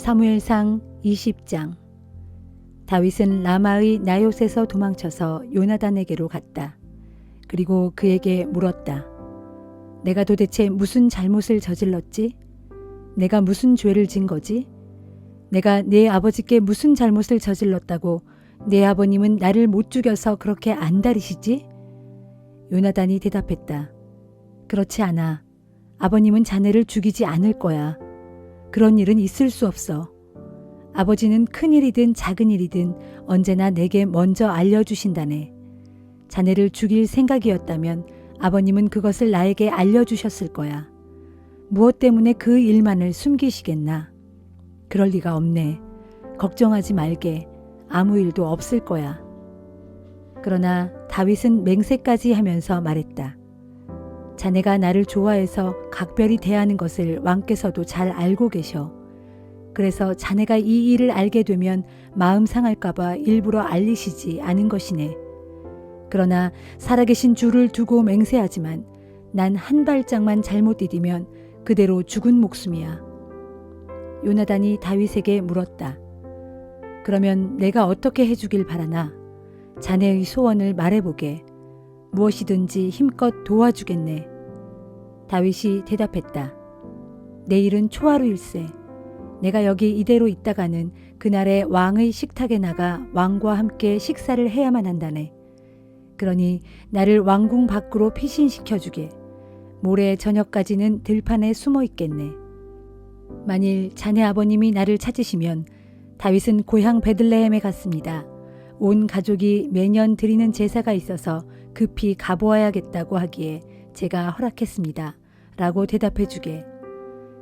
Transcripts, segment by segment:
사무엘상 20장. 다윗은 라마의 나요스에서 도망쳐서 요나단에게로 갔다. 그리고 그에게 물었다. 내가 도대체 무슨 잘못을 저질렀지? 내가 무슨 죄를 진 거지? 내가 내 아버지께 무슨 잘못을 저질렀다고 내 아버님은 나를 못 죽여서 그렇게 안달이시지? 요나단이 대답했다. 그렇지 않아. 아버님은 자네를 죽이지 않을 거야. 그런 일은 있을 수 없어. 아버지는 큰 일이든 작은 일이든 언제나 내게 먼저 알려주신다네. 자네를 죽일 생각이었다면 아버님은 그것을 나에게 알려주셨을 거야. 무엇 때문에 그 일만을 숨기시겠나? 그럴 리가 없네. 걱정하지 말게. 아무 일도 없을 거야. 그러나 다윗은 맹세까지 하면서 말했다. 자네가 나를 좋아해서 각별히 대하는 것을 왕께서도 잘 알고 계셔. 그래서 자네가 이 일을 알게 되면 마음 상할까봐 일부러 알리시지 않은 것이네. 그러나 살아계신 주를 두고 맹세하지만 난 한 발짝만 잘못 디디면 그대로 죽은 목숨이야. 요나단이 다윗에게 물었다. 그러면 내가 어떻게 해주길 바라나? 자네의 소원을 말해보게. 무엇이든지 힘껏 도와주겠네. 다윗이 대답했다. 내일은 초하루일세. 내가 여기 이대로 있다가는 그날에 왕의 식탁에 나가 왕과 함께 식사를 해야만 한다네. 그러니 나를 왕궁 밖으로 피신시켜주게. 모레 저녁까지는 들판에 숨어 있겠네. 만일 자네 아버님이 나를 찾으시면 다윗은 고향 베들레헴에 갔습니다. 온 가족이 매년 드리는 제사가 있어서 급히 가보아야겠다고 하기에 제가 허락했습니다. 라고 대답해 주게.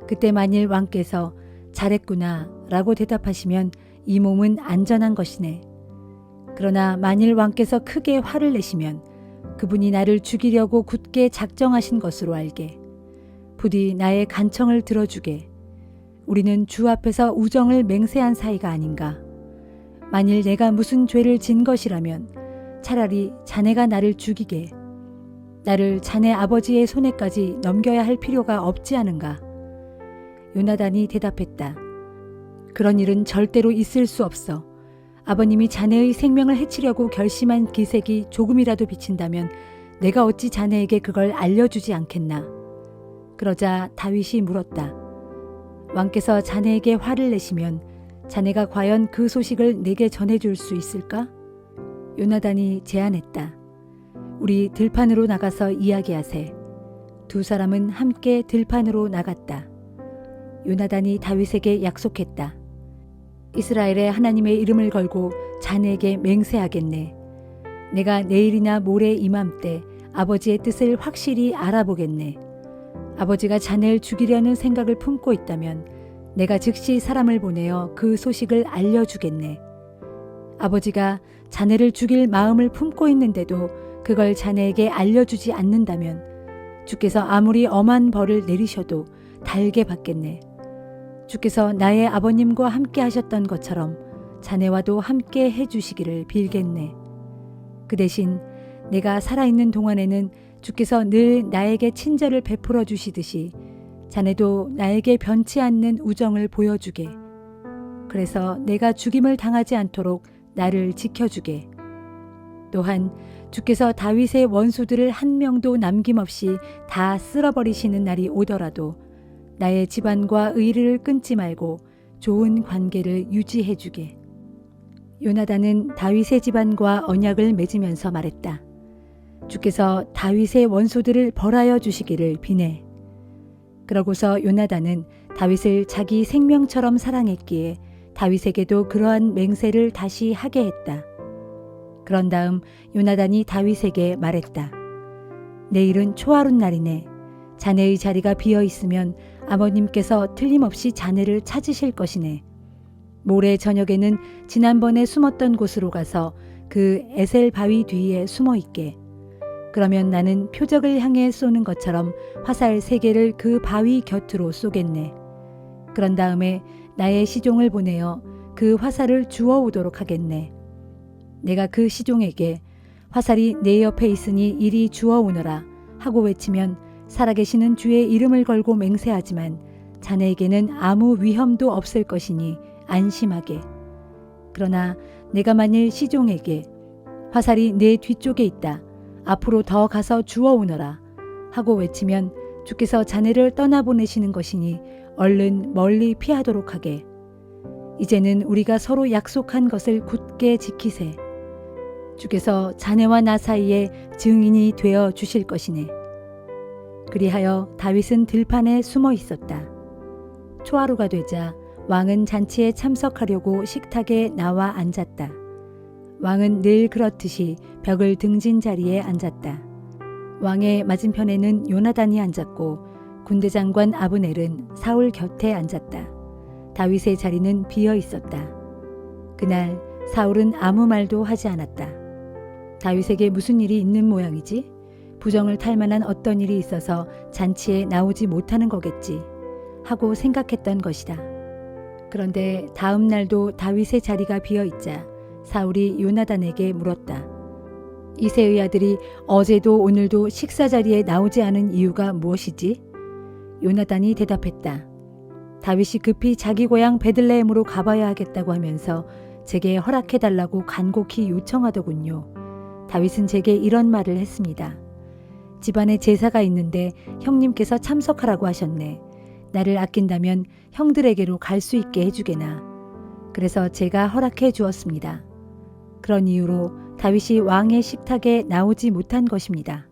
그때 만일 왕께서 잘했구나 라고 대답하시면 이 몸은 안전한 것이네. 그러나 만일 왕께서 크게 화를 내시면 그분이 나를 죽이려고 굳게 작정하신 것으로 알게. 부디 나의 간청을 들어주게. 우리는 주 앞에서 우정을 맹세한 사이가 아닌가. 만일 내가 무슨 죄를 진 것이라면 차라리 자네가 나를 죽이게. 나를 자네 아버지의 손에까지 넘겨야 할 필요가 없지 않은가. 요나단이 대답했다. 그런 일은 절대로 있을 수 없어. 아버님이 자네의 생명을 해치려고 결심한 기색이 조금이라도 비친다면 내가 어찌 자네에게 그걸 알려주지 않겠나. 그러자 다윗이 물었다. 왕께서 자네에게 화를 내시면 자네가 과연 그 소식을 내게 전해줄 수 있을까? 요나단이 제안했다. 우리 들판으로 나가서 이야기하세. 두 사람은 함께 들판으로 나갔다. 요나단이 다윗에게 약속했다. 이스라엘의 하나님의 이름을 걸고 자네에게 맹세하겠네. 내가 내일이나 모레 이맘때 아버지의 뜻을 확실히 알아보겠네. 아버지가 자네를 죽이려는 생각을 품고 있다면 내가 즉시 사람을 보내어 그 소식을 알려주겠네. 아버지가 자네를 죽일 마음을 품고 있는데도 그걸 자네에게 알려주지 않는다면 주께서 아무리 엄한 벌을 내리셔도 달게 받겠네. 주께서 나의 아버님과 함께 하셨던 것처럼 자네와도 함께 해주시기를 빌겠네. 그 대신 내가 살아있는 동안에는 주께서 늘 나에게 친절을 베풀어 주시듯이 자네도 나에게 변치 않는 우정을 보여주게. 그래서 내가 죽임을 당하지 않도록 나를 지켜주게. 또한 주께서 다윗의 원수들을 한 명도 남김없이 다 쓸어버리시는 날이 오더라도 나의 집안과 의리를 끊지 말고 좋은 관계를 유지해 주게. 요나단은 다윗의 집안과 언약을 맺으면서 말했다. 주께서 다윗의 원수들을 벌하여 주시기를 비네. 그러고서 요나단은 다윗을 자기 생명처럼 사랑했기에 다윗에게도 그러한 맹세를 다시 하게 했다. 그런 다음 요나단이 다윗에게 말했다. 내일은 초하룻 날이네. 자네의 자리가 비어 있으면 아버님께서 틀림없이 자네를 찾으실 것이네. 모레 저녁에는 지난번에 숨었던 곳으로 가서 그 에셀 바위 뒤에 숨어 있게. 그러면 나는 표적을 향해 쏘는 것처럼 화살 3개를 그 바위 곁으로 쏘겠네. 그런 다음에 나의 시종을 보내어 그 화살을 주워 오도록 하겠네. 내가 그 시종에게 화살이 내 옆에 있으니 이리 주워 오너라 하고 외치면 살아계시는 주의 이름을 걸고 맹세하지만 자네에게는 아무 위험도 없을 것이니 안심하게. 그러나 내가 만일 시종에게 화살이 내 뒤쪽에 있다. 앞으로 더 가서 주워오너라 하고 외치면 주께서 자네를 떠나보내시는 것이니 얼른 멀리 피하도록 하게. 이제는 우리가 서로 약속한 것을 굳게 지키세. 주께서 자네와 나 사이에 증인이 되어 주실 것이네. 그리하여 다윗은 들판에 숨어 있었다. 초하루가 되자 왕은 잔치에 참석하려고 식탁에 나와 앉았다. 왕은 늘 그렇듯이 벽을 등진 자리에 앉았다. 왕의 맞은편에는 요나단이 앉았고 군대장관 아브넬은 사울 곁에 앉았다. 다윗의 자리는 비어 있었다. 그날 사울은 아무 말도 하지 않았다. 다윗에게 무슨 일이 있는 모양이지? 부정을 탈 만한 어떤 일이 있어서 잔치에 나오지 못하는 거겠지 하고 생각했던 것이다. 그런데 다음 날도 다윗의 자리가 비어 있자 사울이 요나단에게 물었다. 이새의 아들이 어제도 오늘도 식사 자리에 나오지 않은 이유가 무엇이지? 요나단이 대답했다. 다윗이 급히 자기 고향 베들레헴으로 가봐야 하겠다고 하면서 제게 허락해달라고 간곡히 요청하더군요. 다윗은 제게 이런 말을 했습니다. 집안에 제사가 있는데 형님께서 참석하라고 하셨네. 나를 아낀다면 형들에게로 갈 수 있게 해주게나. 그래서 제가 허락해 주었습니다. 그런 이유로 다윗이 왕의 식탁에 나오지 못한 것입니다.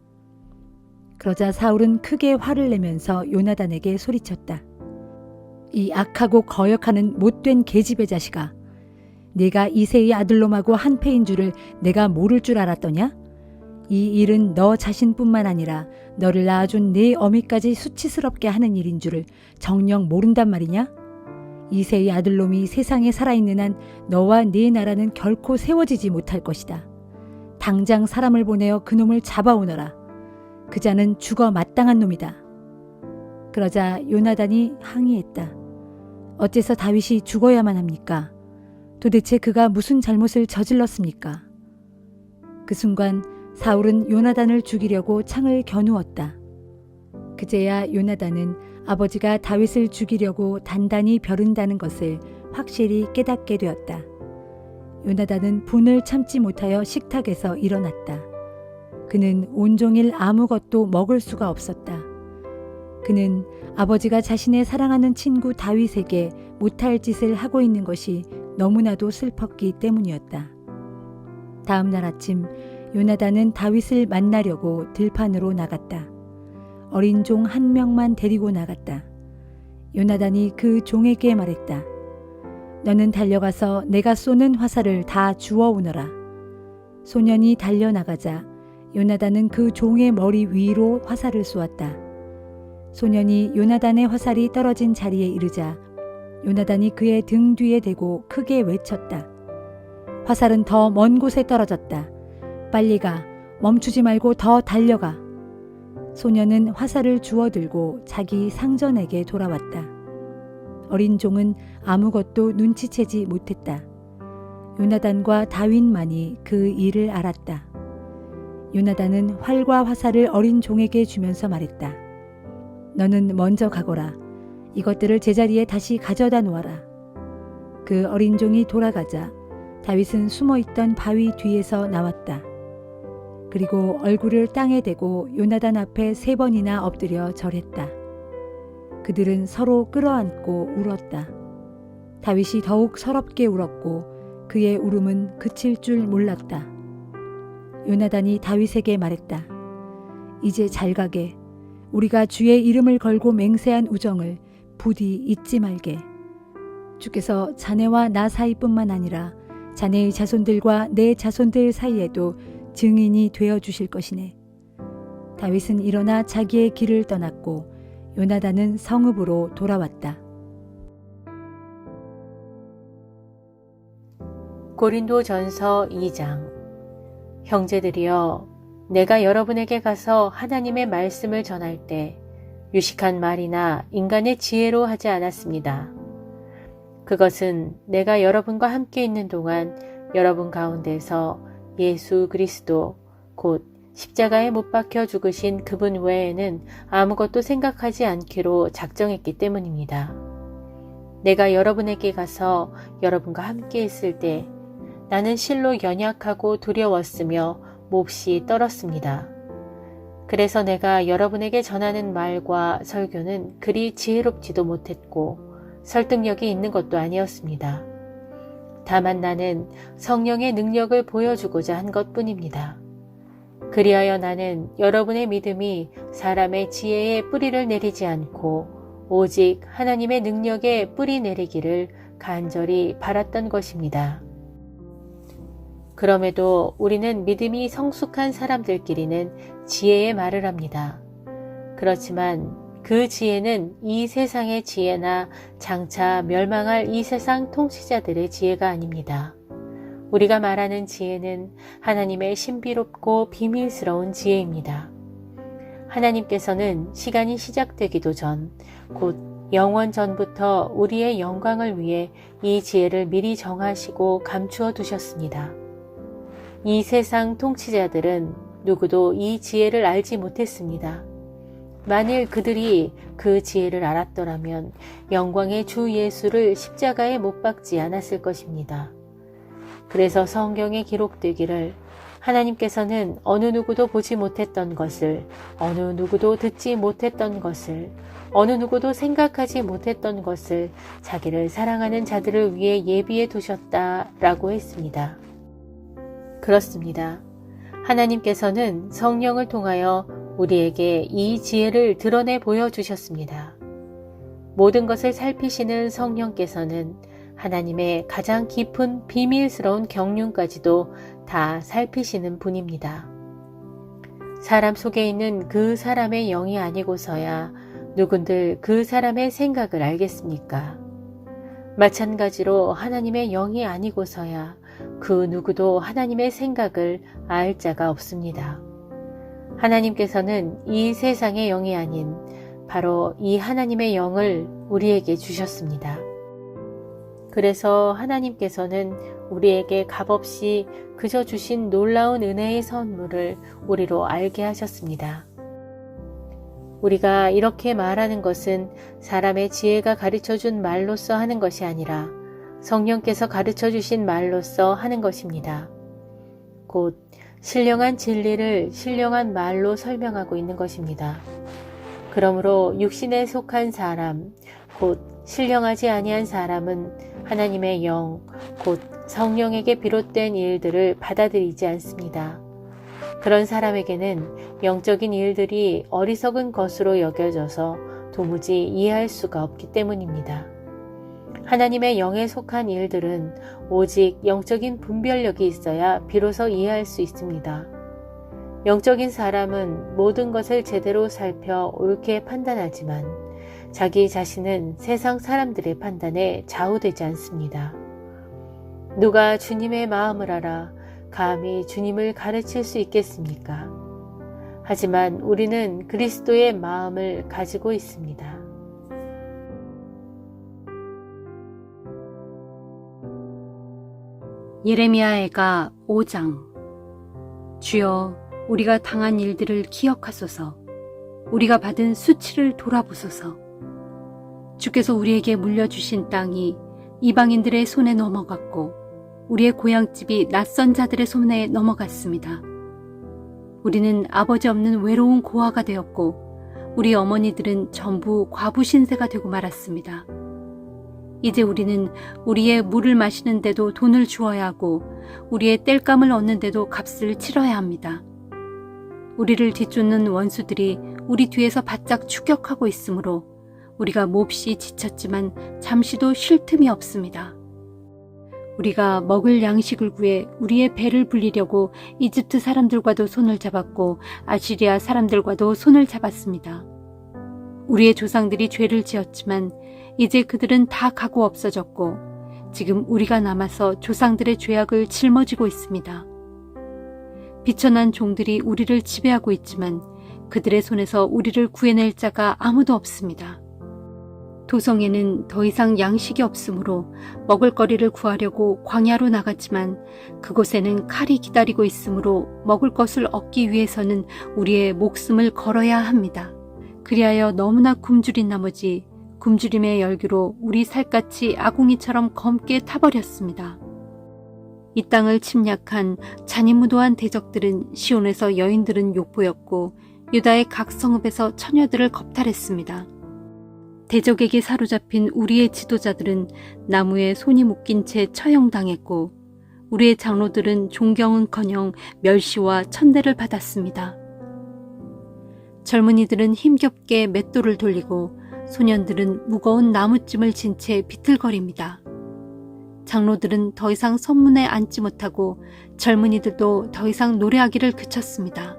그러자 사울은 크게 화를 내면서 요나단에게 소리쳤다. 이 악하고 거역하는 못된 계집의 자식아, 네가 이새의 아들놈하고 한패인 줄을 내가 모를 줄 알았더냐? 이 일은 너 자신뿐만 아니라 너를 낳아준 네 어미까지 수치스럽게 하는 일인 줄을 정녕 모른단 말이냐? 이새의 아들놈이 세상에 살아있는 한 너와 네 나라는 결코 세워지지 못할 것이다. 당장 사람을 보내어 그놈을 잡아오너라. 그 자는 죽어 마땅한 놈이다. 그러자 요나단이 항의했다. 어째서 다윗이 죽어야만 합니까? 도대체 그가 무슨 잘못을 저질렀습니까? 그 순간 사울은 요나단을 죽이려고 창을 겨누었다. 그제야 요나단은 아버지가 다윗을 죽이려고 단단히 벼른다는 것을 확실히 깨닫게 되었다. 요나단은 분을 참지 못하여 식탁에서 일어났다. 그는 온종일 아무것도 먹을 수가 없었다. 그는 아버지가 자신의 사랑하는 친구 다윗에게 못할 짓을 하고 있는 것이 너무나도 슬펐기 때문이었다. 다음 날 아침 요나단은 다윗을 만나려고 들판으로 나갔다. 어린 종 한 명만 데리고 나갔다. 요나단이 그 종에게 말했다. 너는 달려가서 내가 쏘는 화살을 다 주워오너라. 소년이 달려나가자 요나단은 그 종의 머리 위로 화살을 쏘았다. 소년이 요나단의 화살이 떨어진 자리에 이르자 요나단이 그의 등 뒤에 대고 크게 외쳤다. 화살은 더 먼 곳에 떨어졌다. 빨리 가. 멈추지 말고 더 달려가. 소년은 화살을 주워들고 자기 상전에게 돌아왔다. 어린 종은 아무것도 눈치채지 못했다. 요나단과 다윗만이 그 일을 알았다. 요나단은 활과 화살을 어린 종에게 주면서 말했다. 너는 먼저 가거라. 이것들을 제자리에 다시 가져다 놓아라. 그 어린 종이 돌아가자 다윗은 숨어있던 바위 뒤에서 나왔다. 그리고 얼굴을 땅에 대고 요나단 앞에 3번이나 엎드려 절했다. 그들은 서로 끌어안고 울었다. 다윗이 더욱 서럽게 울었고 그의 울음은 그칠 줄 몰랐다. 요나단이 다윗에게 말했다. 이제 잘 가게. 우리가 주의 이름을 걸고 맹세한 우정을 부디 잊지 말게. 주께서 자네와 나 사이뿐만 아니라 자네의 자손들과 내 자손들 사이에도 증인이 되어 주실 것이네. 다윗은 일어나 자기의 길을 떠났고 요나단은 성읍으로 돌아왔다. 고린도전서 2장. 형제들이여, 내가 여러분에게 가서 하나님의 말씀을 전할 때 유식한 말이나 인간의 지혜로 하지 않았습니다. 그것은 내가 여러분과 함께 있는 동안 여러분 가운데서 예수 그리스도 곧 십자가에 못 박혀 죽으신 그분 외에는 아무것도 생각하지 않기로 작정했기 때문입니다. 내가 여러분에게 가서 여러분과 함께 있을 때 나는 실로 연약하고 두려웠으며 몹시 떨었습니다. 그래서 내가 여러분에게 전하는 말과 설교는 그리 지혜롭지도 못했고 설득력이 있는 것도 아니었습니다. 다만 나는 성령의 능력을 보여주고자 한 것뿐입니다. 그리하여 나는 여러분의 믿음이 사람의 지혜에 뿌리를 내리지 않고 오직 하나님의 능력에 뿌리 내리기를 간절히 바랐던 것입니다. 그럼에도 우리는 믿음이 성숙한 사람들끼리는 지혜의 말을 합니다. 그렇지만 그 지혜는 이 세상의 지혜나 장차 멸망할 이 세상 통치자들의 지혜가 아닙니다. 우리가 말하는 지혜는 하나님의 신비롭고 비밀스러운 지혜입니다. 하나님께서는 시간이 시작되기도 전, 곧 영원 전부터 우리의 영광을 위해 이 지혜를 미리 정하시고 감추어 두셨습니다. 이 세상 통치자들은 누구도 이 지혜를 알지 못했습니다. 만일 그들이 그 지혜를 알았더라면 영광의 주 예수를 십자가에 못 박지 않았을 것입니다. 그래서 성경에 기록되기를 하나님께서는 어느 누구도 보지 못했던 것을, 어느 누구도 듣지 못했던 것을, 어느 누구도 생각하지 못했던 것을 자기를 사랑하는 자들을 위해 예비해 두셨다라고 했습니다. 그렇습니다. 하나님께서는 성령을 통하여 우리에게 이 지혜를 드러내 보여주셨습니다. 모든 것을 살피시는 성령께서는 하나님의 가장 깊은 비밀스러운 경륜까지도 다 살피시는 분입니다. 사람 속에 있는 그 사람의 영이 아니고서야 누군들 그 사람의 생각을 알겠습니까? 마찬가지로 하나님의 영이 아니고서야 그 누구도 하나님의 생각을 알 자가 없습니다. 하나님께서는 이 세상의 영이 아닌 바로 이 하나님의 영을 우리에게 주셨습니다. 그래서 하나님께서는 우리에게 값없이 그저 주신 놀라운 은혜의 선물을 우리로 알게 하셨습니다. 우리가 이렇게 말하는 것은 사람의 지혜가 가르쳐준 말로써 하는 것이 아니라 성령께서 가르쳐주신 말로써 하는 것입니다. 곧 신령한 진리를 신령한 말로 설명하고 있는 것입니다. 그러므로 육신에 속한 사람, 곧 신령하지 아니한 사람은 하나님의 영, 곧 성령에게 비롯된 일들을 받아들이지 않습니다. 그런 사람에게는 영적인 일들이 어리석은 것으로 여겨져서 도무지 이해할 수가 없기 때문입니다. 하나님의 영에 속한 일들은 오직 영적인 분별력이 있어야 비로소 이해할 수 있습니다. 영적인 사람은 모든 것을 제대로 살펴 옳게 판단하지만 자기 자신은 세상 사람들의 판단에 좌우되지 않습니다. 누가 주님의 마음을 알아 감히 주님을 가르칠 수 있겠습니까? 하지만 우리는 그리스도의 마음을 가지고 있습니다. 예레미야애가 5장. 주여, 우리가 당한 일들을 기억하소서. 우리가 받은 수치를 돌아보소서. 주께서 우리에게 물려주신 땅이 이방인들의 손에 넘어갔고 우리의 고향집이 낯선 자들의 손에 넘어갔습니다. 우리는 아버지 없는 외로운 고아가 되었고 우리 어머니들은 전부 과부 신세가 되고 말았습니다. 이제 우리는 우리의 물을 마시는데도 돈을 주어야 하고 우리의 땔감을 얻는데도 값을 치러야 합니다. 우리를 뒤쫓는 원수들이 우리 뒤에서 바짝 추격하고 있으므로 우리가 몹시 지쳤지만 잠시도 쉴 틈이 없습니다. 우리가 먹을 양식을 구해 우리의 배를 불리려고 이집트 사람들과도 손을 잡았고 아시리아 사람들과도 손을 잡았습니다. 우리의 조상들이 죄를 지었지만 이제 그들은 다 가고 없어졌고 지금 우리가 남아서 조상들의 죄악을 짊어지고 있습니다. 비천한 종들이 우리를 지배하고 있지만 그들의 손에서 우리를 구해낼 자가 아무도 없습니다. 도성에는 더 이상 양식이 없으므로 먹을거리를 구하려고 광야로 나갔지만 그곳에는 칼이 기다리고 있으므로 먹을 것을 얻기 위해서는 우리의 목숨을 걸어야 합니다. 그리하여 너무나 굶주린 나머지 굶주림의 열기로 우리 살갗이 아궁이처럼 검게 타버렸습니다. 이 땅을 침략한 잔인무도한 대적들은 시온에서 여인들은 욕보였고 유다의 각 성읍에서 처녀들을 겁탈했습니다. 대적에게 사로잡힌 우리의 지도자들은 나무에 손이 묶인 채 처형당했고 우리의 장로들은 존경은커녕 멸시와 천대를 받았습니다. 젊은이들은 힘겹게 맷돌을 돌리고 소년들은 무거운 나무찜을 진 채 비틀거립니다. 장로들은 더 이상 선문에 앉지 못하고 젊은이들도 더 이상 노래하기를 그쳤습니다.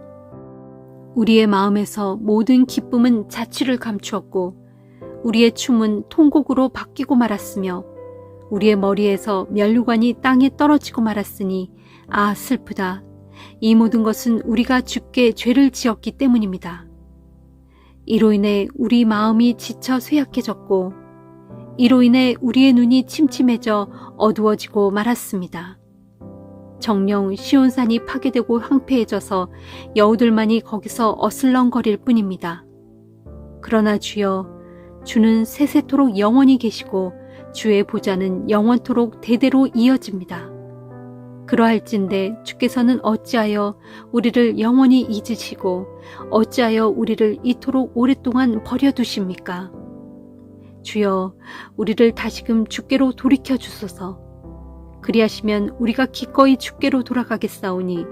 우리의 마음에서 모든 기쁨은 자취를 감추었고 우리의 춤은 통곡으로 바뀌고 말았으며 우리의 머리에서 면류관이 땅에 떨어지고 말았으니 아 슬프다. 이 모든 것은 우리가 주께 죄를 지었기 때문입니다. 이로 인해 우리 마음이 지쳐 쇠약해졌고 이로 인해 우리의 눈이 침침해져 어두워지고 말았습니다. 정녕 시온산이 파괴되고 황폐해져서 여우들만이 거기서 어슬렁거릴 뿐입니다. 그러나 주여, 주는 세세토록 영원히 계시고 주의 보좌는 영원토록 대대로 이어집니다. 그러할진대 주께서는 어찌하여 우리를 영원히 잊으시고 어찌하여 우리를 이토록 오랫동안 버려두십니까? 주여, 우리를 다시금 주께로 돌이켜 주소서. 그리하시면 우리가 기꺼이 주께로 돌아가겠사오니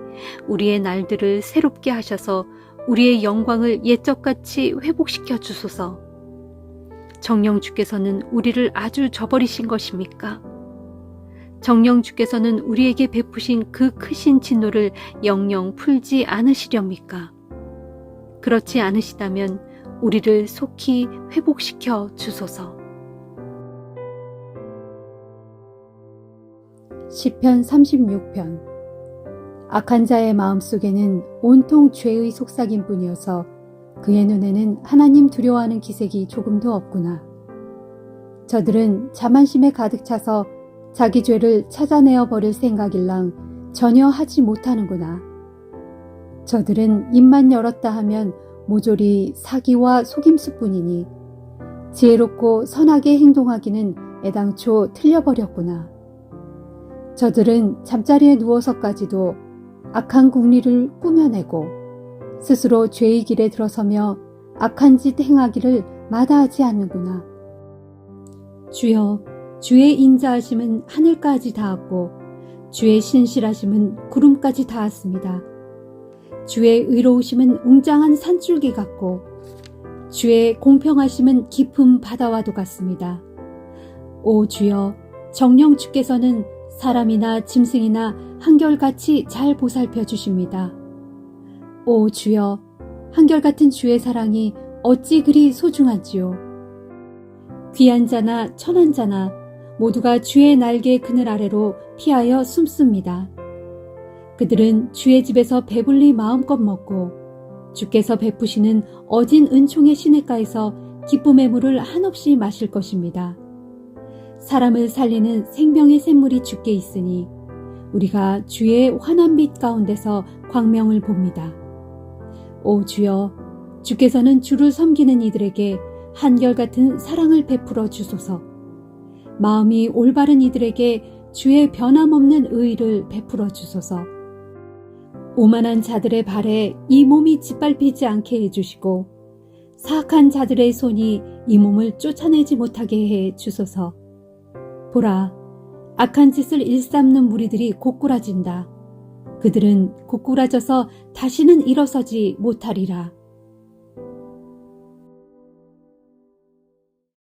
우리의 날들을 새롭게 하셔서 우리의 영광을 옛적같이 회복시켜 주소서. 정녕 주께서는 우리를 아주 저버리신 것입니까? 정녕 주께서는 우리에게 베푸신 그 크신 진노를 영영 풀지 않으시렵니까? 그렇지 않으시다면 우리를 속히 회복시켜 주소서. 시편 36편. 악한 자의 마음속에는 온통 죄의 속삭임 뿐이어서 그의 눈에는 하나님 두려워하는 기색이 조금도 없구나. 저들은 자만심에 가득 차서 자기 죄를 찾아내어 버릴 생각일랑 전혀 하지 못하는구나. 저들은 입만 열었다 하면 모조리 사기와 속임수뿐이니 지혜롭고 선하게 행동하기는 애당초 틀려버렸구나. 저들은 잠자리에 누워서까지도 악한 궁리를 꾸며내고 스스로 죄의 길에 들어서며 악한 짓 행하기를 마다하지 않는구나. 주여, 주의 인자하심은 하늘까지 닿았고 주의 신실하심은 구름까지 닿았습니다. 주의 의로우심은 웅장한 산줄기 같고 주의 공평하심은 깊은 바다와도 같습니다. 오 주여, 정녕 주께서는 사람이나 짐승이나 한결같이 잘 보살펴 주십니다. 오 주여, 한결같은 주의 사랑이 어찌 그리 소중하지요. 귀한 자나 천한 자나 모두가 주의 날개 그늘 아래로 피하여 숨습니다. 그들은 주의 집에서 배불리 마음껏 먹고 주께서 베푸시는 어진 은총의 시냇가에서 기쁨의 물을 한없이 마실 것입니다. 사람을 살리는 생명의 샘물이 주께 있으니 우리가 주의 환한 빛 가운데서 광명을 봅니다. 오 주여, 주께서는 주를 섬기는 이들에게 한결같은 사랑을 베풀어 주소서. 마음이 올바른 이들에게 주의 변함없는 의를 베풀어 주소서. 오만한 자들의 발에 이 몸이 짓밟히지 않게 해주시고 사악한 자들의 손이 이 몸을 쫓아내지 못하게 해 주소서. 보라, 악한 짓을 일삼는 무리들이 고꾸라진다. 그들은 고꾸라져서 다시는 일어서지 못하리라.